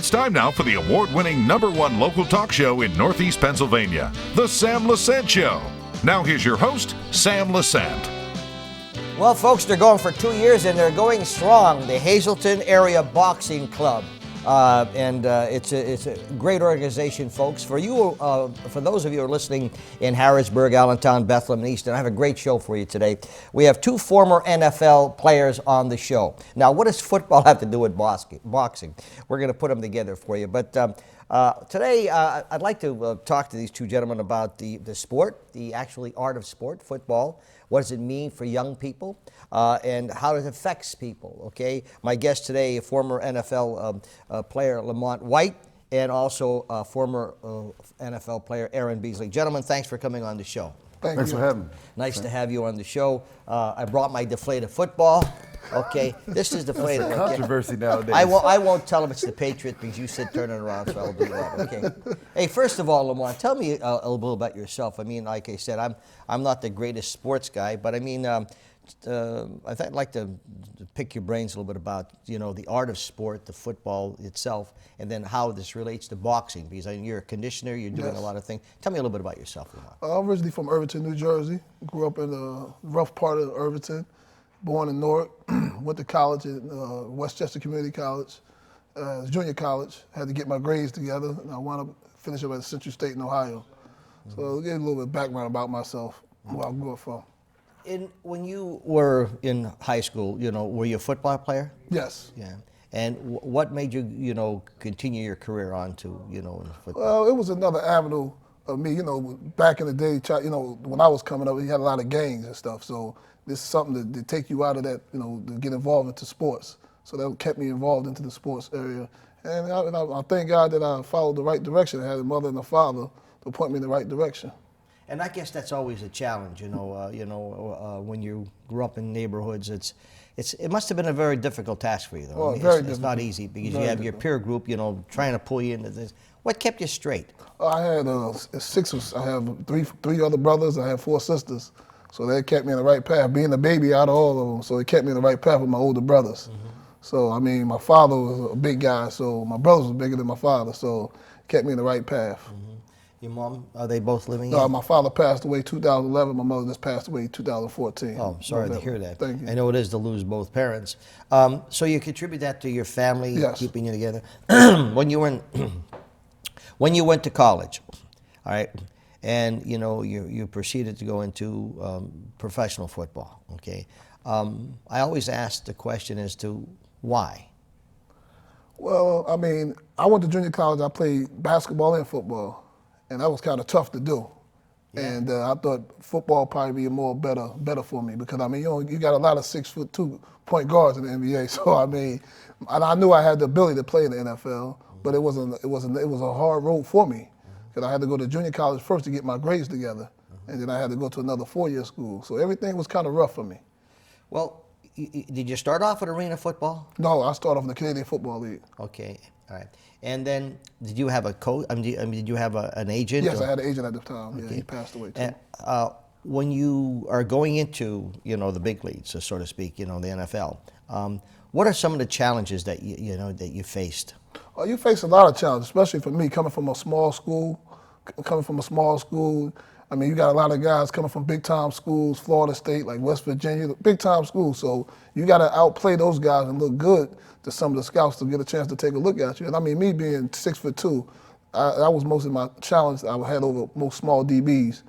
It's time now for the award-winning #1 local talk show in Northeast Pennsylvania, The Sam Lesante Show. Now here's your host, Sam Lesante. Well, folks, they're going for 2 years and they're going strong. The Hazleton Area Boxing Club. It's a great organization, folks. For you, for those of you who are listening in Harrisburg, Allentown, Bethlehem, and Easton, I have a great show for you today. We have two former NFL players on the show. Now, what does football have to do with boxing? We're going to put them together for you. But today, I'd like to talk to these two gentlemen about the sport, the actually art of sport, football. What does it mean for young people, and how it affects people, okay? My guest today, a former NFL player, Lamont, and also former NFL player, Aaron Beasley. Gentlemen, thanks for coming on the show. Thanks for having me. Nice to have you on the show. I brought my deflated football. Okay, this is deflated. That's controversy nowadays. I won't tell them it's the Patriot because you said turn it around, so I'll do that. Okay. Hey, first of all, Lamont, tell me a little bit about yourself. I mean, like I said, I'm not the greatest sports guy, but I mean, I'd like to pick your brains a little bit about the art of sport, the football itself, and then how this relates to boxing. Because you're a conditioner, you're doing a lot of things. Tell me a little bit about yourself, Lamont. I'm originally from Irvington, New Jersey. Grew up in the rough part of Irvington. Born in Newark, went to college at Westchester Community College, junior college. Had to get my grades together, and I wound up finishing up at Central State in Ohio. So I'll give you a little bit of background about myself, where I grew up from. When you were in high school, were you a football player? Yes. Yeah. And what made you, continue your career on to, in football? Well, it was another avenue of me. Back in the day, when I was coming up, we had a lot of gangs and stuff. So this is something to take you out of that, to get involved into sports. So that kept me involved into the sports area. And I thank God that I followed the right direction. I had a mother and a father to point me in the right direction. And I guess that's always a challenge, when you grew up in neighborhoods. It must have been a very difficult task for you, though. Well, I mean, very it's difficult. not easy because you have your peer group, trying to pull you into this. What kept you straight? I had I have three other brothers. I have 4 sisters. So that kept me in the right path. Being a baby out of all of them, so it kept me in the right path with my older brothers. Mm-hmm. So, I mean, my father was a big guy, so my brothers were bigger than my father, so it kept me in the right path. Mm-hmm. Your mom, are they both living No, here? my father passed away 2011. My mother just passed away 2014. Oh, sorry to hear that. Thank you. I know it is to lose both parents. So you contribute that to your family, yes, keeping you together. When you went to college, all right, and you proceeded to go into professional football. Okay, I always ask the question as to why. Well, I mean, I went to junior college. I played basketball and football, and that was kind of tough to do. Yeah. And I thought football probably be better for me because I mean, you got a lot of 6'2" point guards in the NBA. So I mean, and I knew I had the ability to play in the NFL, but it was a hard road for me. Because I had to go to junior college first to get my grades together, and then I had to go to another 4-year school. So everything was kind of rough for me. Well, did you start off with arena football? No, I started off in the Canadian Football League. Okay, all right. And then did you have a coach? Did you have an agent? Yes, I had an agent at the time. Okay. Yeah, he passed away too. When you are going into the big leagues, so to speak, the NFL, what are some of the challenges that you faced? Oh, you face a lot of challenges, especially for me coming from a small school. I mean, you got a lot of guys coming from big-time schools, Florida State, like West Virginia, big-time schools. So you got to outplay those guys and look good to some of the scouts to get a chance to take a look at you. And I mean, me being 6'2", that was most of my challenge I had over most small DBs.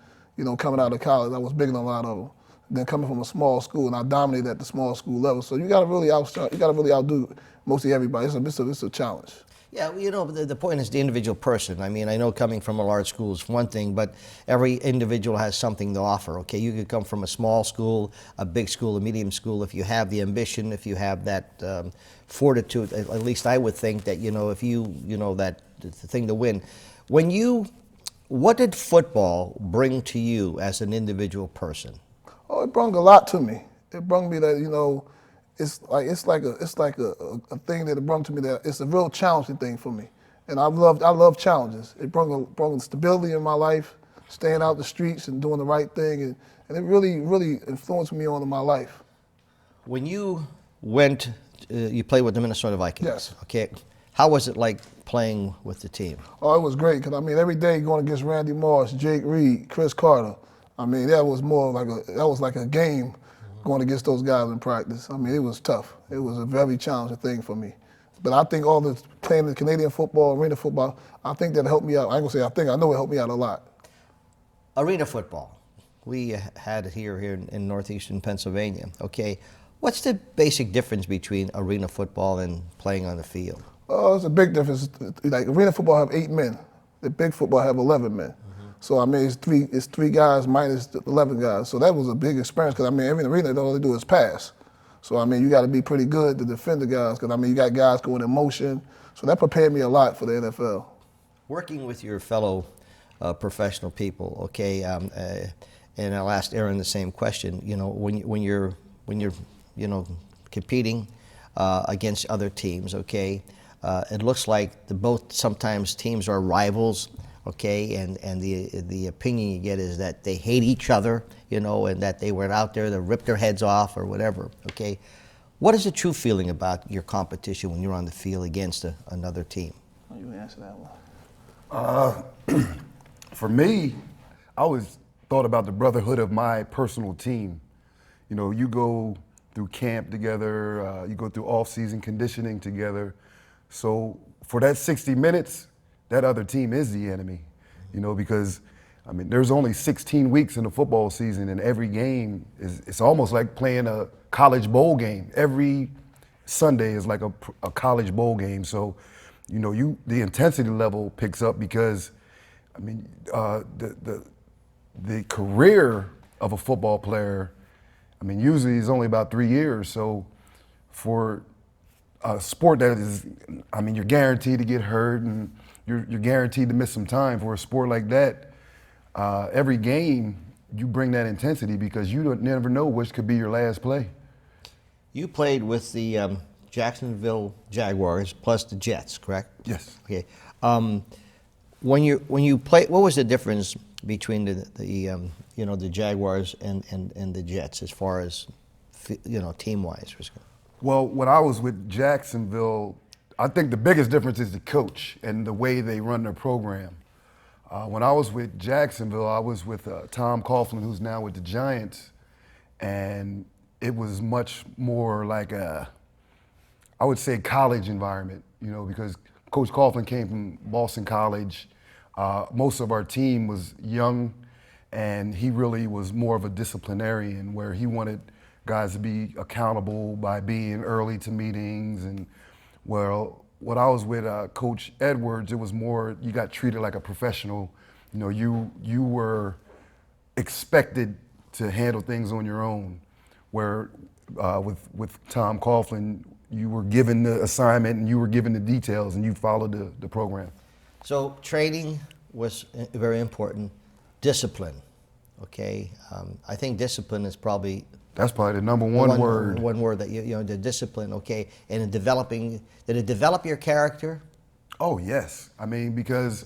Coming out of college, I was bigger than a lot of them. Then coming from a small school, and I dominated at the small school level. So you got to really outdo mostly everybody. It's a challenge. Yeah, the point is the individual person. I mean, I know coming from a large school is one thing, but every individual has something to offer, okay? You could come from a small school, a big school, a medium school. If you have the ambition, if you have that fortitude, at least I would think that, if that the thing to win. What did football bring to you as an individual person? Oh, it brought a lot to me. It brought me that, it's like a thing that it brought to me that it's a real challenging thing for me, and I love challenges. It brought stability in my life, staying out the streets and doing the right thing, and it really influenced me on in my life. When you went, you played with the Minnesota Vikings. Yes. Okay, how was it like playing with the team? Oh, it was great because I mean every day going against Randy Moss, Jake Reed, Chris Carter. I mean that was like a game going against those guys in practice. I mean it was tough. It was a very challenging thing for me. But I think all the playing the Canadian football, arena football, I think that helped me out. I ain't gonna say I think, I know it helped me out a lot. Arena football. We had it here in northeastern Pennsylvania. Okay, what's the basic difference between arena football and playing on the field? Oh, it's a big difference. Like arena football have 8 men. The big football have 11 men. So I mean, it's three guys minus the 11 guys. So that was a big experience because I mean, every arena all they do is pass. So I mean, you got to be pretty good to defend the guys because I mean, you got guys going in motion. So that prepared me a lot for the NFL. Working with your fellow professional people, okay, and I'll ask Aaron the same question. You know, when you're competing against other teams, okay, it looks like both sometimes teams are rivals, okay, and the opinion you get is that they hate each other, you know, and that they went out there to rip their heads off or whatever, okay. What is the true feeling about your competition when you're on the field against another team? Oh, you answer that one. For me, I always thought about the brotherhood of my personal team. You know, you go through camp together, you go through off-season conditioning together. So for that 60 minutes, that other team is the enemy, you know, because, I mean, there's only 16 weeks in the football season, and every game it's almost like playing a college bowl game. Every Sunday is like a college bowl game. So, you know, the intensity level picks up because, I mean, the career of a football player, I mean, usually is only about 3 years. So for a sport that is, I mean, you're guaranteed to get hurt and you're guaranteed to miss some time. For a sport like that, every game you bring that intensity because you never know which could be your last play. You played with the Jacksonville Jaguars plus the Jets, correct? Yes. Okay. When you play, what was the difference between the Jaguars and the Jets as far as team wise? Well, when I was with Jacksonville, I think the biggest difference is the coach and the way they run their program. When I was with Jacksonville, I was with Tom Coughlin, who's now with the Giants, and it was much more like I would say college environment, you know, because Coach Coughlin came from Boston College. Most of our team was young, and he really was more of a disciplinarian where he wanted guys to be accountable by being early to meetings. And well, when I was with Coach Edwards, it was more, you got treated like a professional. You know, you were expected to handle things on your own, where with Tom Coughlin, you were given the assignment and you were given the details and you followed the program. So training was very important. Discipline, okay? I think discipline is probably... That's probably the number one word. One word that, the discipline, okay? And in developing, did it develop your character? Oh, yes. I mean, because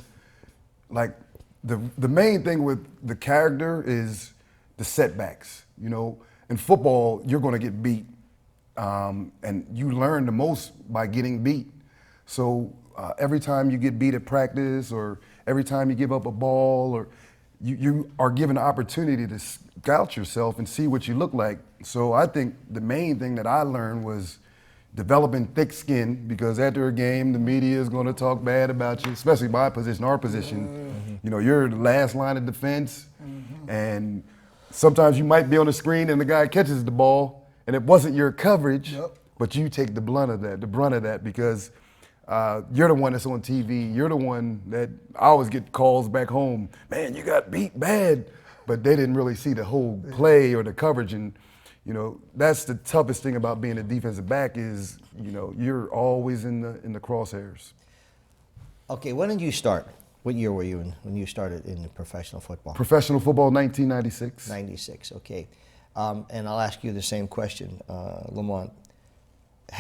like the main thing with the character is the setbacks. You know, in football, you're going to get beat. And you learn the most by getting beat. So every time you get beat at practice or every time you give up a ball or you are given an opportunity to scout yourself and see what you look like. So I think the main thing that I learned was developing thick skin, because after a game, the media is going to talk bad about you, especially my position, our position. Mm-hmm. You know, you're the last line of defense, mm-hmm. and sometimes you might be on the screen and the guy catches the ball and it wasn't your coverage, yep. But you take the brunt of that because you're the one that's on TV. You're the one that I always get calls back home, man, you got beat bad, but they didn't really see the whole play or the coverage. And, you know, that's the toughest thing about being a defensive back is, you know, you're always in the crosshairs. Okay, when did you start? What year were you in when you started in professional football? Professional football, 1996. 96, okay. And I'll ask you the same question, Lamont.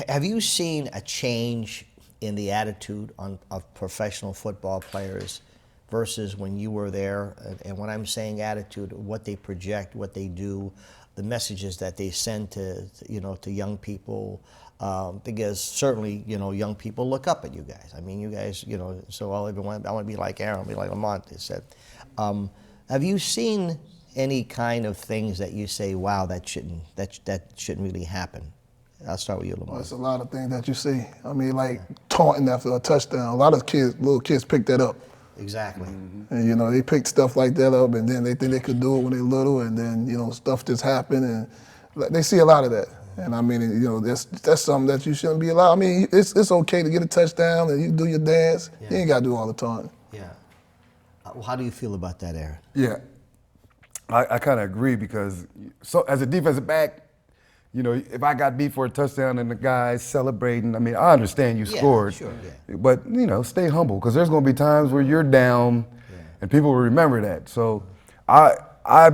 Have you seen a change in the attitude of professional football players versus when you were there? And when I'm saying attitude, what they project, what they do, the messages that they send to young people, because certainly, young people look up at you guys. I mean, you guys, so I want to be like Aaron, be like Lamont, they said. Have you seen any kind of things that you say, wow, that shouldn't really happen? I'll start with you, Lamont. Well, it's a lot of things that you see. I mean, like taunting after a touchdown. A lot of little kids pick that up. Exactly. And, they pick stuff like that up, and then they think they could do it when they're little, and then, stuff just happen, and they see a lot of that. And I mean, that's something that you shouldn't be allowed. I mean, it's okay to get a touchdown and you do your dance. Yeah. You ain't got to do it all the time. Yeah. How do you feel about that, Aaron? Yeah, I kind of agree because as a defensive back, if I got beat for a touchdown and the guy's celebrating, I mean, I understand you scored. Sure, yeah. But, stay humble because there's going to be times where you're down and people will remember that. So I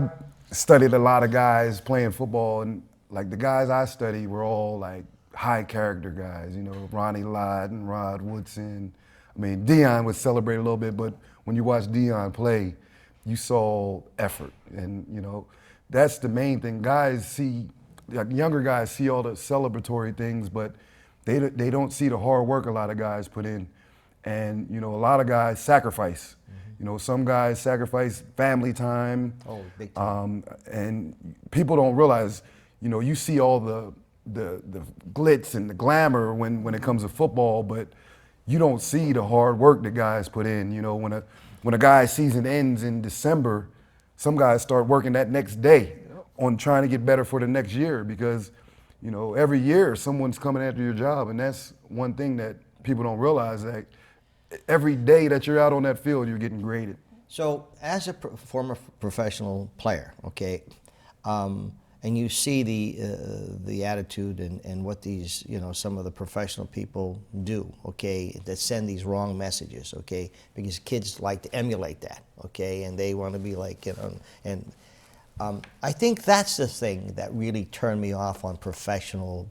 studied a lot of guys playing football, and like the guys I studied were all like high character guys, Ronnie Lott and Rod Woodson. I mean, Dion would celebrate a little bit, but when you watch Dion play, you saw effort. And, that's the main thing. Guys see, younger guys see all the celebratory things, but they don't see the hard work a lot of guys put in. And, a lot of guys sacrifice. Some guys sacrifice family time. Oh, big time. And people don't realize, you see all the glitz and the glamour when it comes to football, but you don't see the hard work that guys put in. When a guy's season ends in December, some guys start working that next day on trying to get better for the next year because, every year someone's coming after your job, and that's one thing that people don't realize, that every day that you're out on that field, you're getting graded. So as a former professional player, okay, and you see the attitude and what these, some of the professional people do, okay, that send these wrong messages, okay, because kids like to emulate that, okay, and they want to be like, and I think that's the thing that really turned me off on professional,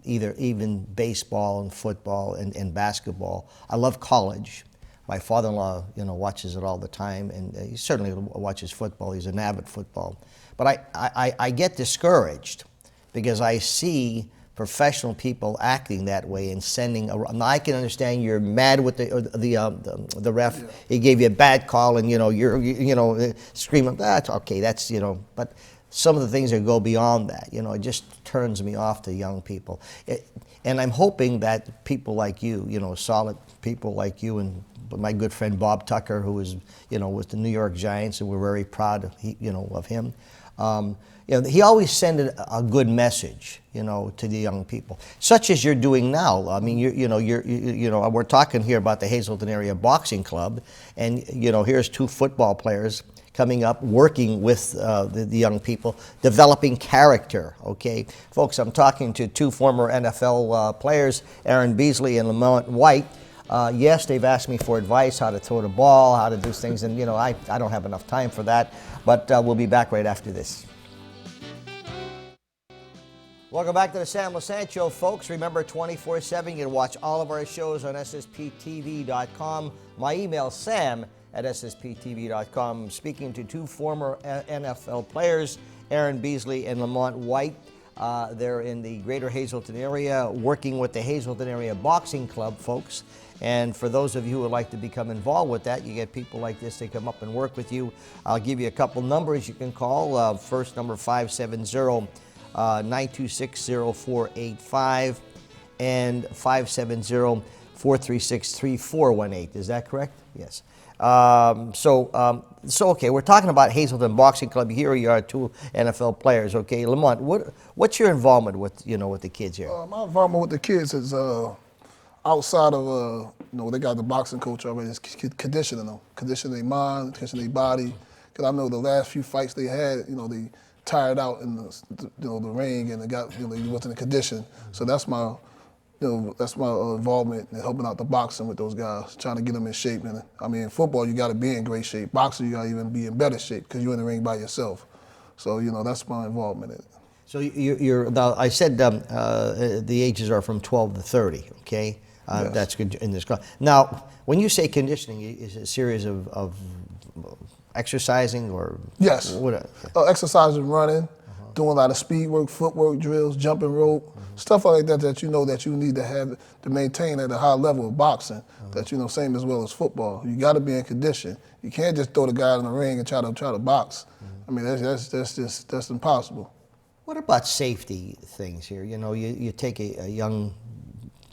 even baseball and football and basketball. I love college. My father-in-law, watches it all the time, and he certainly watches football. He's an avid football. But I get discouraged because I see professional people acting that way and sending. Now I can understand you're mad with the ref. Yeah. He gave you a bad call, and you're screaming. That's okay. That's But some of the things that go beyond that, it just turns me off to young people. And I'm hoping that people like you, solid people like you, and my good friend Bob Tucker, who is, with the New York Giants, and we're very proud of him. He always sent a good message, to the young people, such as you're doing now. I mean, we're talking here about the Hazleton Area Boxing Club, and here's two football players coming up, working with the young people, developing character. Okay, folks, I'm talking to two former NFL players, Aaron Beasley and Lamont White. Yes, they've asked me for advice, how to throw the ball, how to do things, and I don't have enough time for that, but we'll be back right after this. Welcome back to the Sam Lesante Show, folks. Remember, 24/7, you can watch all of our shows on ssptv.com. My email, sam@ssptv.com. Speaking to two former NFL players, Aaron Beasley and Lamont White. They're in the greater Hazleton area, working with the Hazleton Area Boxing Club, folks. And for those of you who would like to become involved with that, you get people like this, they come up and work with you. I'll give you a couple numbers you can call. First number, 570-926-0485 and 570-436-3418. Is that correct? Yes. So okay, we're talking about Hazleton Boxing Club. Here you are, two NFL players. Okay, Lamont, what's your involvement with with the kids here? My involvement with the kids is outside of they got the boxing coach already. It's conditioning them, conditioning their mind, conditioning their body. Because I know the last few fights they had, they tired out in the ring and they got they wasn't in condition. So that's my involvement in helping out the boxing with those guys, trying to get them in shape. And I mean, in football, you got to be in great shape. Boxing, you got to even be in better shape because you're in the ring by yourself. So, that's my involvement in it. So you're now, I said the ages are from 12 to 30, okay? Yes. That's good in this club. Now, when you say conditioning, is it a series of exercising or? Yes. What? Exercising, running, doing a lot of speed work, footwork drills, jumping rope, stuff like that that you know that you need to have to maintain at a high level of boxing. That you know, same as well as football. You got to be in condition. You can't just throw the guy in the ring and try to box. I mean, that's impossible. What about safety things here? You know, you take a young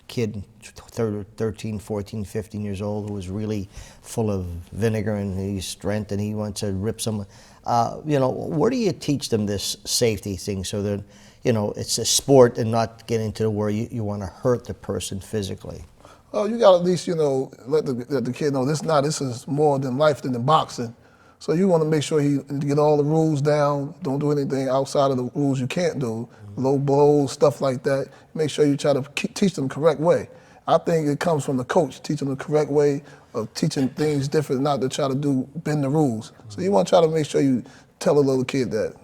kid, 13, 14, 15 years old, who is really full of vinegar and he's strength and he wants to rip someone. You know, where do you teach them this safety thing so that, you know, it's a sport and not get into where you want to hurt the person physically? Well, you got to at least, you know, let the kid know this is more than life than boxing. So you want to make sure he get all the rules down. Don't do anything outside of the rules you can't do. Low blows, stuff like that. Make sure you try to teach them the correct way. I think it comes from the coach, teaching them the correct way of teaching things different, not to try to bend the rules. So you want to try to make sure you tell a little kid that.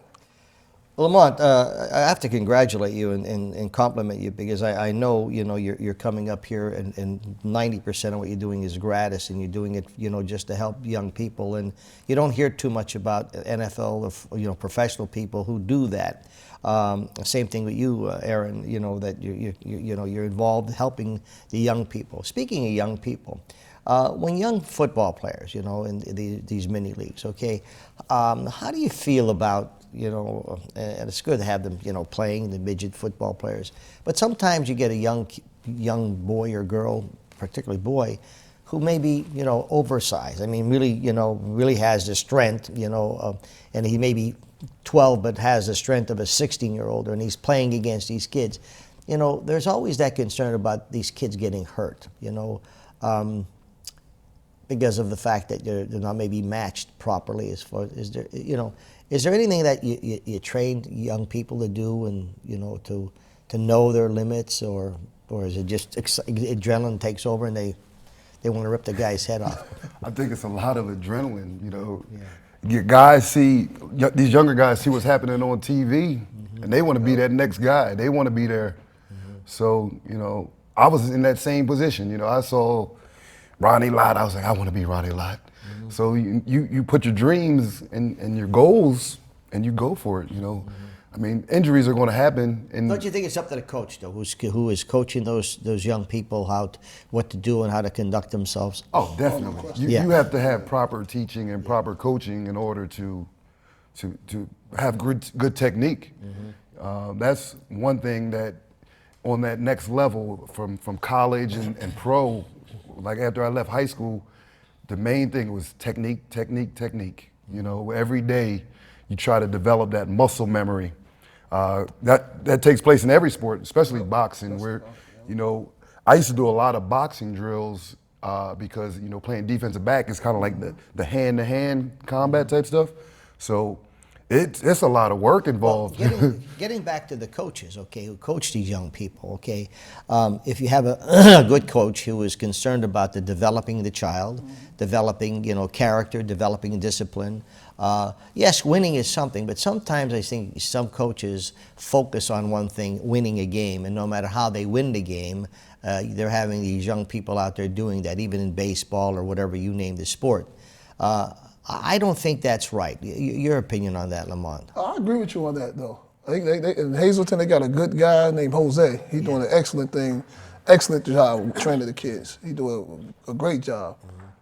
Lamont, I have to congratulate you and compliment you because I know, you know, you're coming up here and 90% of what you're doing is gratis and you're doing it, you know, just to help young people. And you don't hear too much about NFL or, you know, professional people who do that. Same thing with you, Aaron, you know, that you're involved helping the young people. Speaking of young people, when young football players, you know, in these mini leagues, okay, how do you feel about, you know, and it's good to have them, you know, playing, the midget football players. But sometimes you get a young boy or girl, particularly boy, who may be, you know, oversized. I mean, really, you know, really has the strength, you know, and he may be 12 but has the strength of a 16-year-old, and he's playing against these kids. You know, there's always that concern about these kids getting hurt, you know, because of the fact that they're not maybe matched properly as far as there, you know. Is there anything that you train young people to do, and you know, to know their limits, or is it just adrenaline takes over and they want to rip the guy's head off? I think it's a lot of adrenaline. You know, your guys see these younger guys see what's happening on TV, and they want to be that next guy. They want to be there. So you know, I was in that same position. You know, I saw Ronnie Lott. I was like, I want to be Ronnie Lott. So you put your dreams and your goals and you go for it, you know. I mean, injuries are going to happen. And don't you think it's up to the coach, though, who is coaching those young people what to do and how to conduct themselves? Oh, definitely. You have to have proper teaching and proper coaching in order to have good technique. That's one thing that on that next level from college and pro, like after I left high school, the main thing was technique. You know, every day you try to develop that muscle memory. That takes place in every sport, especially boxing, where, you know, I used to do a lot of boxing drills because, you know, playing defensive back is kind of like the hand-to-hand combat type stuff. So it's a lot of work involved. Well, getting back to the coaches, okay, who coach these young people, okay, if you have a good coach who is concerned about developing the child, developing, you know, character, developing discipline, yes, winning is something, but sometimes I think some coaches focus on one thing, winning a game, and no matter how they win the game, they're having these young people out there doing that, even in baseball or whatever you name the sport. I don't think that's right. Your opinion on that, Lamont? I agree with you on that, though. I think in Hazleton, they got a good guy named Jose. He's doing an excellent job training the kids. He's doing a great job.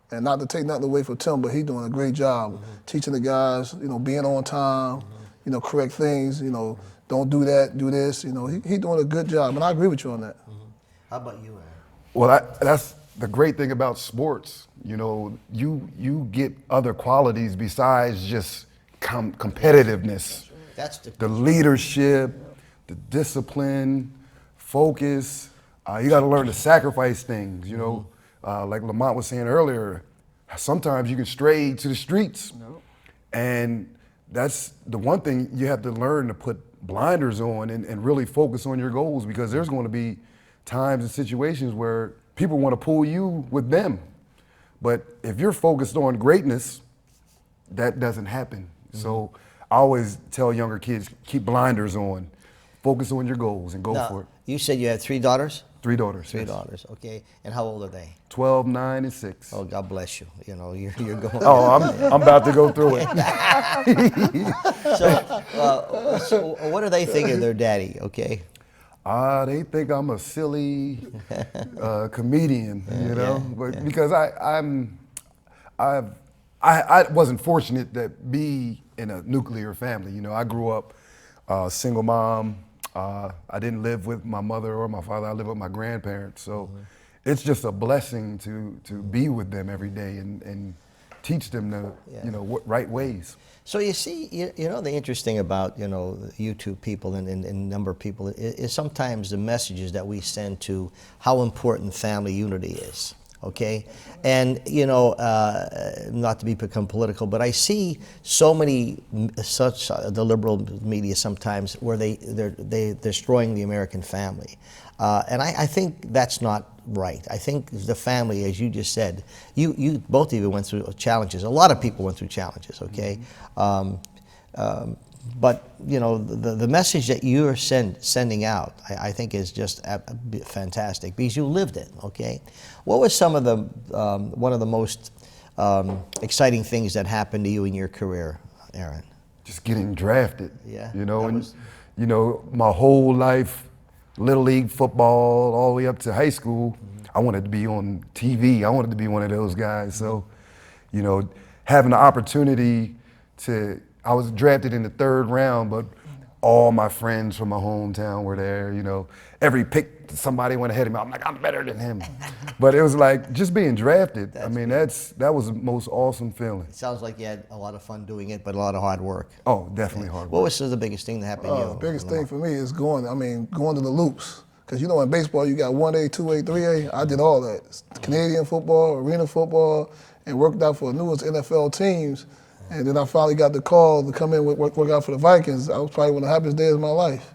And not to take nothing away from Tim, but he's doing a great job teaching the guys, you know, being on time, you know, correct things, you know, don't do that, do this. You know, he's doing a good job, and I agree with you on that. How about you, Aaron? Well, that's the great thing about sports. You know, you get other qualities besides just competitiveness. That's the leadership, the discipline, focus. You got to learn to sacrifice things. You know, like Lamont was saying earlier, sometimes you can stray to the streets, and that's the one thing you have to learn to put blinders on and really focus on your goals, because there's going to be times and situations where people want to pull you with them. But if you're focused on greatness, that doesn't happen. So I always tell younger kids, keep blinders on, focus on your goals and go for it. You said you had 3 daughters? 3 daughters. 3 yes. daughters, okay. And how old are they? 12, 9, and 6. Oh, God bless you. You know, you're going. Oh, I'm about to go through it. So what do they think of their daddy, okay? They think I'm a silly comedian, you know, but because I wasn't fortunate to be in a nuclear family. You know, I grew up single mom. I didn't live with my mother or my father. I lived with my grandparents. So it's just a blessing to be with them every day and teach them the right ways. So you see, you know, the interesting about, you know, YouTube people and number of people is sometimes the messages that we send to how important family unity is, okay? And, you know, not to become political, but I see so many, the liberal media sometimes where they're destroying the American family. And I think that's not right. I think the family, as you just said, you both of you went through challenges. A lot of people went through challenges, okay? But, you know, the message that you're sending out, I think is just fantastic because you lived it, okay? What was some of the, one of the most exciting things that happened to you in your career, Aaron? Just getting drafted, Yeah, you know, you know, my whole life, Little League football, all the way up to high school, I wanted to be on TV. I wanted to be one of those guys. So, you know, having the opportunity I was drafted in the 3rd round, but all my friends from my hometown were there, you know. Every pick, somebody went ahead of me. I'm like, I'm better than him. But it was like, just being drafted, I mean, that was the most awesome feeling. It sounds like you had a lot of fun doing it, but a lot of hard work. Oh, definitely hard work. What was the biggest thing that happened to you? The biggest thing for me is going to the loops. Because you know in baseball you got 1A, 2A, 3A. I did all that. Canadian football, arena football, and worked out for the newest NFL teams. And then I finally got the call to come in and work out for the Vikings. I was probably one of the happiest days of my life.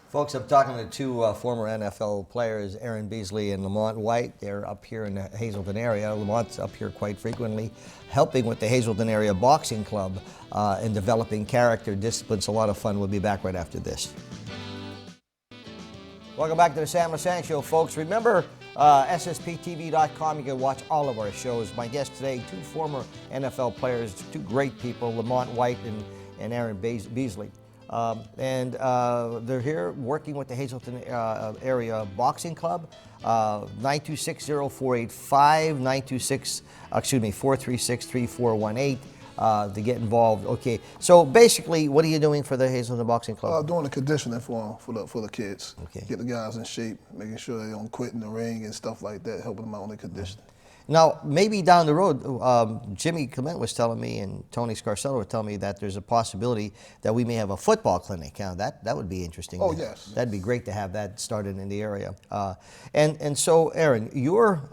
Folks, I'm talking to 2 former NFL players, Aaron Beasley and Lamont White. They're up here in the Hazleton area. Lamont's up here quite frequently, helping with the Hazleton Area Boxing Club in developing character, disciplines. A lot of fun. We'll be back right after this. Welcome back to the Sam Lesante Show, folks. Remember, SSPTV.com, you can watch all of our shows. My guests today, 2 former NFL players, 2 great people, Lamont White and Aaron Beasley. They're here working with the Hazleton Area Boxing Club. 926-0485, 436-3418 to get involved. Okay, so basically, what are you doing for the Hazleton Boxing Club? Doing the conditioning for the kids. Okay. Get the guys in shape, making sure they don't quit in the ring and stuff like that, helping them out on their conditioning. Now, maybe down the road, Jimmy Clement was telling me and Tony Scarcello were telling me that there's a possibility that we may have a football clinic. Now, that would be interesting. Oh, yes. That'd be great to have that started in the area. And so, Aaron, your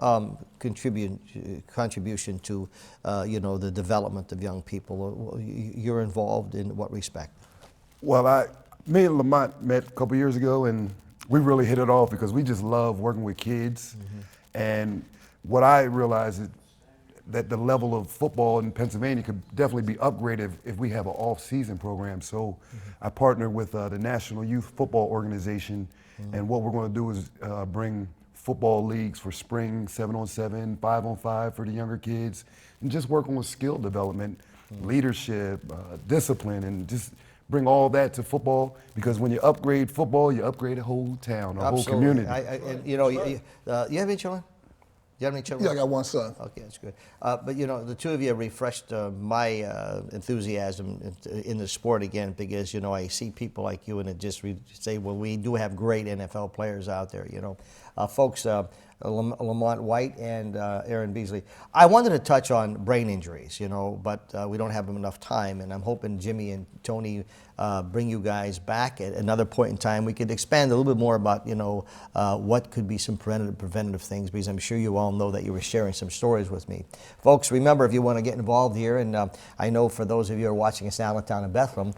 contribution to the development of young people, you're involved in what respect? Well, me and Lamont met a couple years ago, and we really hit it off because we just love working with kids. And what I realized is that the level of football in Pennsylvania could definitely be upgraded if we have an off-season program. So I partnered with the National Youth Football Organization, and what we're going to do is bring football leagues for spring, 7-on-7, 5-on-5 for the younger kids, and just working with skill development, leadership, discipline, and just bring all that to football, because when you upgrade football, you upgrade a whole town, a whole community. You have any children? Do you have any children? Yeah, I got 1 son. Okay, that's good. But the 2 of you have refreshed my enthusiasm in the sport again, because I see people like you, and it just say, well, we do have great NFL players out there. Folks, Lamont White and Aaron Beasley. I wanted to touch on brain injuries, but we don't have enough time, and I'm hoping Jimmy and Tony bring you guys back at another point in time. We could expand a little bit more about, what could be some preventative things, because I'm sure you all know that you were sharing some stories with me. Folks, remember, if you want to get involved here, and I know for those of you who are watching us in Allentown and Bethlehem,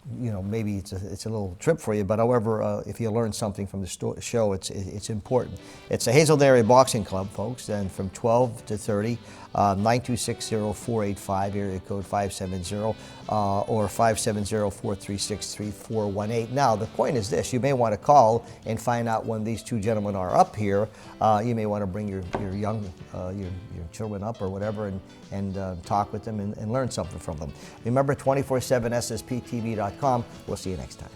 maybe it's a little trip for you, but however, if you learn something from the show, it's important. It's the Hazleton Area Boxing Club, folks, and from 12 to 30. 926-0485, area code 570, or 570-436-3418. Now, the point is this. You may want to call and find out when these two gentlemen are up here. You may want to bring your children up or whatever and talk with them and learn something from them. Remember, 247ssptv.com. We'll see you next time.